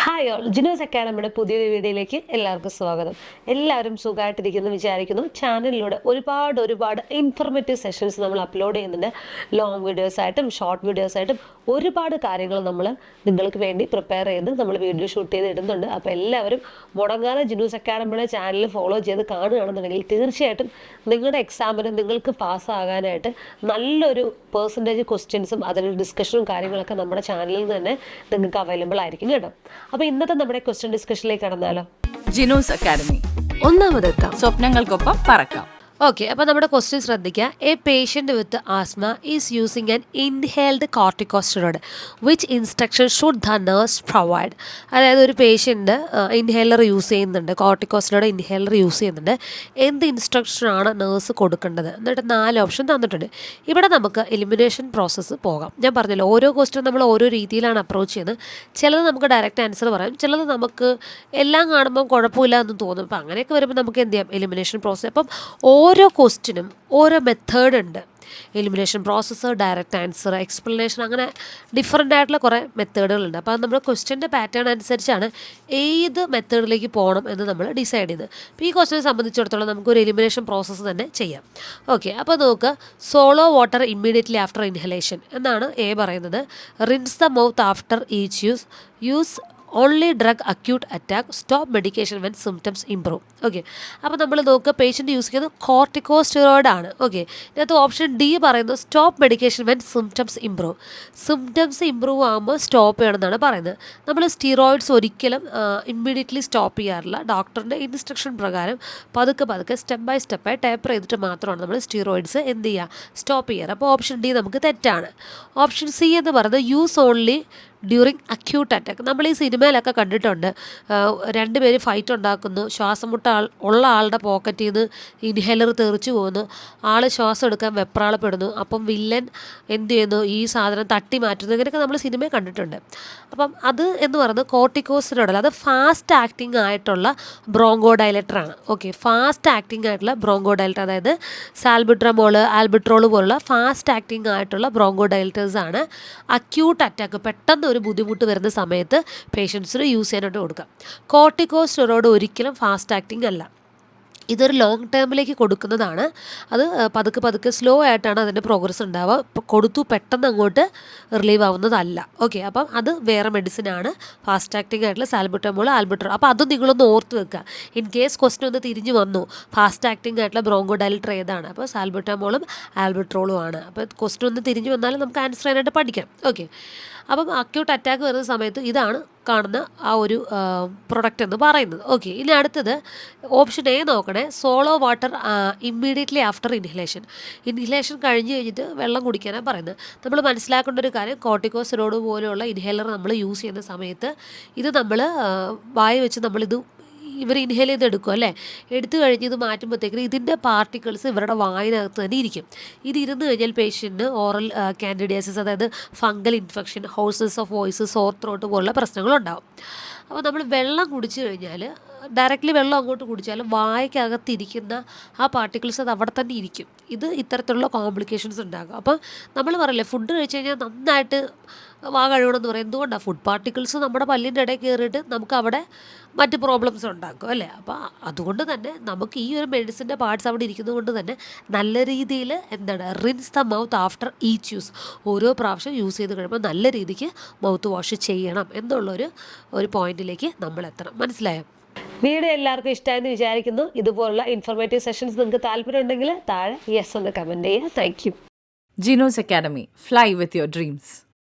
Hi all, Jino's അക്കാഡമിയുടെ പുതിയൊരു വീഡിയോയിലേക്ക് എല്ലാവർക്കും സ്വാഗതം. എല്ലാവരും സുഖമായിട്ടിരിക്കുന്നു വിചാരിക്കുന്നു. ചാനലിലൂടെ ഒരുപാട് ഇൻഫർമേറ്റീവ് സെഷൻസ് നമ്മൾ അപ്ലോഡ് ചെയ്യുന്നുണ്ട്. ലോങ് വീഡിയോസായിട്ടും ഷോർട്ട് വീഡിയോസായിട്ടും ഒരുപാട് കാര്യങ്ങൾ നമ്മൾ നിങ്ങൾക്ക് വേണ്ടി പ്രിപ്പയർ ചെയ്ത് നമ്മൾ വീഡിയോ ഷൂട്ട് ചെയ്ത് ഇടുന്നുണ്ട്. അപ്പോൾ എല്ലാവരും മുടങ്ങാതെ ജിനോസ് അക്കാഡമിയുടെ ചാനൽ ഫോളോ ചെയ്ത് കാണുകയാണെന്നുണ്ടെങ്കിൽ തീർച്ചയായിട്ടും നിങ്ങളുടെ എക്സാമിന് നിങ്ങൾക്ക് പാസ്സാകാനായിട്ട് നല്ലൊരു പെർസെൻറ്റേജ് ക്വസ്റ്റ്യൻസും അതിൻ്റെ ഡിസ്കഷനും കാര്യങ്ങളൊക്കെ നമ്മുടെ ചാനലിൽ നിന്ന് തന്നെ നിങ്ങൾക്ക് അവൈലബിൾ ആയിരിക്കും കേട്ടോ. അപ്പോൾ ഇന്നത്തെ നമ്മുടെ ക്വസ്റ്റ്യൻ ഡിസ്കഷനിലേക്ക് കടന്നാലോ? ജിനോസ് അക്കാഡമി, ഒന്നാമതെത്താം, സ്വപ്നങ്ങൾക്കൊപ്പം പറക്കാം. ഓക്കെ, അപ്പോൾ നമ്മുടെ ക്വസ്റ്റ്യൻ ശ്രദ്ധിക്കുക. A patient with asthma is using an inhaled corticosteroid which instruction should the nurse provide. അതായത് ഒരു പേഷ്യൻ്റ് ഇൻഹേലർ യൂസ് ചെയ്യുന്നുണ്ട്, കോർട്ടിക്കോസ്റ്റെറോയിഡ് ഇൻഹേലർ യൂസ് ചെയ്യുന്നുണ്ട്. എന്ത് ഇൻസ്ട്രക്ഷനാണ് നേഴ്സ് കൊടുക്കേണ്ടത്? എന്നിട്ട് 4 ഓപ്ഷൻ തന്നിട്ടുണ്ട്. ഇവിടെ നമുക്ക് എലിമിനേഷൻ പ്രോസസ്സ് പോകാം. ഞാൻ പറഞ്ഞല്ലോ, ഓരോ ക്വസ്റ്റ്യൻ നമ്മൾ ഓരോ രീതിയിലാണ് അപ്രോച്ച് ചെയ്യുന്നത്. ചിലത് നമുക്ക് ഡയറക്റ്റ് ആൻസർ പറയാം, ചിലത് നമുക്ക് എല്ലാം കാണുമ്പോൾ കുഴപ്പമില്ല എന്ന് തോന്നും. അപ്പോൾ അങ്ങനെയൊക്കെ വരുമ്പോൾ നമുക്ക് എന്ത് ചെയ്യാം? Elimination process. അപ്പം ഓരോ ക്വസ്റ്റിനും ഓരോ മെത്തേഡ് ഉണ്ട്. Elimination process, direct answer, explanation, അങ്ങനെ ഡിഫറെൻ്റ് ആയിട്ടുള്ള കുറേ മെത്തേഡുകളുണ്ട്. അപ്പോൾ നമ്മുടെ ക്വസ്റ്റ്യൻ്റെ പാറ്റേൺ അനുസരിച്ചാണ് ഏത് മെത്തേഡിലേക്ക് പോകണം എന്ന് നമ്മൾ ഡിസൈഡ് ചെയ്ത്. അപ്പോൾ ഈ ക്വസ്റ്റിനെ സംബന്ധിച്ചിടത്തോളം നമുക്കൊരു എലിമിനേഷൻ പ്രോസസ്സ് തന്നെ ചെയ്യാം. ഓക്കെ, അപ്പോൾ നോക്കുക. Solo water immediately after inhalation എന്നാണ് എ പറയുന്നത്. Rinse the mouth after each use only drug acute attack, stop medication when symptoms improve. Okay, അപ്പോൾ നമ്മൾ നോക്കുക, പേഷ്യൻ്റ് യൂസ് ചെയ്യുന്നത് കോർട്ടിക്കോസ്റ്റെറോയിഡ് ആണ്. ഓക്കെ, ഇതിനകത്ത് ഓപ്ഷൻ ഡി പറയുന്നത് stop medication when symptoms improve. Symptoms improve ആകുമ്പോൾ സ്റ്റോപ്പ് ചെയ്യണമെന്നാണ് പറയുന്നത്. നമ്മൾ സ്റ്റീറോയിഡ്സ് ഒരിക്കലും ഇമ്മീഡിയറ്റ്ലി സ്റ്റോപ്പ് ചെയ്യാറില്ല. ഡോക്ടറിൻ്റെ ഇൻസ്ട്രക്ഷൻ പ്രകാരം പതുക്കെ സ്റ്റെപ്പ് ബൈ സ്റ്റെപ്പായി ടേപ്പർ ചെയ്തിട്ട് മാത്രമാണ് നമ്മൾ സ്റ്റീറോയിഡ്സ് എന്ത് ചെയ്യുക? സ്റ്റോപ്പ് ചെയ്യാറ്. അപ്പോൾ ഓപ്ഷൻ ഡി നമുക്ക് തെറ്റാണ്. ഓപ്ഷൻ സി എന്ന് പറയുന്നത് use only during acute attack. നമ്മൾ ഈ സിനിമയിലൊക്കെ കണ്ടിട്ടുണ്ട്, 2 പേര് ഫൈറ്റ് ഉണ്ടാക്കുന്നു, ശ്വാസം മുട്ട ഉള്ള ആളുടെ പോക്കറ്റിൽ നിന്ന് ഇൻഹേലർ തെറിച്ചു പോകുന്നു, ആൾ ശ്വാസം എടുക്കാൻ വെപ്രാളപ്പെടുന്നു. അപ്പം വില്ലൻ എന്ത് ചെയ്യുന്നു? ഈ സാധനം തട്ടി മാറ്റുന്നു. ഇങ്ങനെയൊക്കെ നമ്മൾ സിനിമയിൽ കണ്ടിട്ടുണ്ട്. അപ്പം അത് എന്ന് പറയുന്നത് കോർട്ടിക്കോസ്റ്റെറോയിഡ്, അത് ഫാസ്റ്റ് ആക്ടിങ് ആയിട്ടുള്ള ബ്രോങ്കോ ഡയലേറ്ററാണ്. ഓക്കെ, ഫാസ്റ്റ് ആക്ടിങ് ആയിട്ടുള്ള ബ്രോങ്കോ ഡയലേറ്റർ, അതായത് സാൽബിട്രമോൾ, ആൽബിട്രോൾ പോലുള്ള ഫാസ്റ്റ് ആക്ടിങ് ആയിട്ടുള്ള ബ്രോങ്കോ ഡയലേറ്റേഴ്സാണ് അക്യൂട്ട് അറ്റാക്ക്, പെട്ടെന്ന് ഒരു ബുദ്ധിമുട്ട് വരുന്ന സമയത്ത് പേഷ്യൻസിന് യൂസ് ചെയ്യാനായിട്ട് കൊടുക്കാം. കോർട്ടിക്കോസ്റ്റെറോയിഡ് ഒരിക്കലും ഫാസ്റ്റ് ആക്ടിങ് അല്ല. ഇതൊരു ലോങ് ടേമിലേക്ക് കൊടുക്കുന്നതാണ്. അത് പതുക്കെ സ്ലോ ആയിട്ടാണ് അതിൻ്റെ പ്രോഗ്രസ് ഉണ്ടാവുക. കൊടുത്തു പെട്ടെന്ന് അങ്ങോട്ട് റിലീവ് ആവുന്നതല്ല. ഓക്കെ, അപ്പം അത് വേറെ മെഡിസിനാണ്, ഫാസ്റ്റ് ആക്ടിങ് ആയിട്ടുള്ള സാൽബുറ്റമോൾ, ആൽബിട്രോൾ. അപ്പോൾ അതും നിങ്ങളൊന്ന് ഓർത്ത് വെക്കുക. ഇൻ കേസ് ക്വസ്റ്റ്യൻ ഒന്ന് തിരിഞ്ഞു വന്നു, ഫാസ്റ്റ് ആക്ടിങ് ആയിട്ടുള്ള ബ്രോങ്കോ ഡയലേറ്റർ ഏതാണ്? അപ്പോൾ സാൽബുറ്റമോളും ആൽബിട്രോളും ആണ്. അപ്പോൾ ക്വസ്റ്റ്യൻ ഒന്ന് തിരിഞ്ഞു വന്നാലും നമുക്ക് ആൻസർ ചെയ്യാനായിട്ട് പഠിക്കാം. ഓക്കെ, അപ്പം അക്യൂട്ട് അറ്റാക്ക് വരുന്ന സമയത്ത് ഇതാണ് കാണുന്ന ആ ഒരു പ്രൊഡക്റ്റ് എന്ന് പറയുന്നത്. ഓക്കെ, ഇനി അടുത്തത് ഓപ്ഷൻ എ നോക്കണേ. Solo water immediately after inhalation. Inhalation കഴിഞ്ഞ് കഴിഞ്ഞിട്ട് വെള്ളം കുടിക്കാനാണ് പറയുന്നത്. നമ്മൾ മനസ്സിലാക്കേണ്ട ഒരു കാര്യം, കോർട്ടിക്കോസ്റ്റെറോയിഡ് പോലെയുള്ള ഇൻഹേലർ നമ്മൾ യൂസ് ചെയ്യുന്ന സമയത്ത് ഇത് നമ്മൾ വായ വെച്ച് നമ്മളിത് ഇവർ ഇൻഹേൽ ചെയ്തെടുക്കും അല്ലേ. എടുത്തു കഴിഞ്ഞ് ഇത് മാറ്റുമ്പോഴത്തേക്കും ഇതിൻ്റെ പാർട്ടിക്കിൾസ് ഇവരുടെ വായിനകത്ത് തന്നെ ഇരിക്കും. ഇത് ഇരുന്ന് കഴിഞ്ഞാൽ പേഷ്യൻറ്റിന് ഓറൽ കാൻഡിഡിയാസിസ്, അതായത് fungal infection, horses of voice, sore throat പോലുള്ള പ്രശ്നങ്ങളുണ്ടാകും. അപ്പോൾ നമ്മൾ വെള്ളം കുടിച്ചു കഴിഞ്ഞാൽ, ഡയറക്റ്റ്ലി വെള്ളം അങ്ങോട്ട് കുടിച്ചാലും വായ്ക്കകത്തിരിക്കുന്ന ആ പാർട്ടിക്കിൾസ് അത് അവിടെ തന്നെ ഇരിക്കും. ഇത് ഇത്തരത്തിലുള്ള കോംപ്ലിക്കേഷൻസ് ഉണ്ടാകും. അപ്പം നമ്മൾ പറയില്ലേ, ഫുഡ് കഴിച്ച് കഴിഞ്ഞാൽ നന്നായിട്ട് വാ കഴുകണമെന്ന് പറയും. എന്തുകൊണ്ടാണ്? ഫുഡ് പാർട്ടിക്കിൾസ് നമ്മുടെ പല്ലിൻ്റെ ഇടയിൽ കയറിയിട്ട് നമുക്ക് അവിടെ മറ്റ് പ്രോബ്ലംസ് ഉണ്ടാക്കും അല്ലേ. അപ്പോൾ അതുകൊണ്ട് തന്നെ നമുക്ക് ഈ ഒരു മെഡിസിൻ്റെ പാർട്സ് അവിടെ ഇരിക്കുന്നത് കൊണ്ട് തന്നെ നല്ല രീതിയിൽ എന്താണ്, rinse the mouth after each use. ഓരോ പ്രാവശ്യം യൂസ് ചെയ്ത് കഴിയുമ്പോൾ നല്ല രീതിക്ക് മൗത്ത് വാഷ് ചെയ്യണം എന്നുള്ളൊരു പോയിന്റിലേക്ക് നമ്മൾ എത്തണം. മനസ്സിലായോ? വീഡിയോ എല്ലാവർക്കും ഇഷ്ടമായെന്ന് വിചാരിക്കുന്നു. ഇതുപോലുള്ള ഇൻഫോർമേറ്റീവ് സെഷൻസ് നിങ്ങൾക്ക് താല്പര്യമുണ്ടെങ്കിൽ താഴെ യെസ് എന്ന് കമൻറ്റ് ചെയ്യുക. Thank you. Jino's academy, fly with your dreams.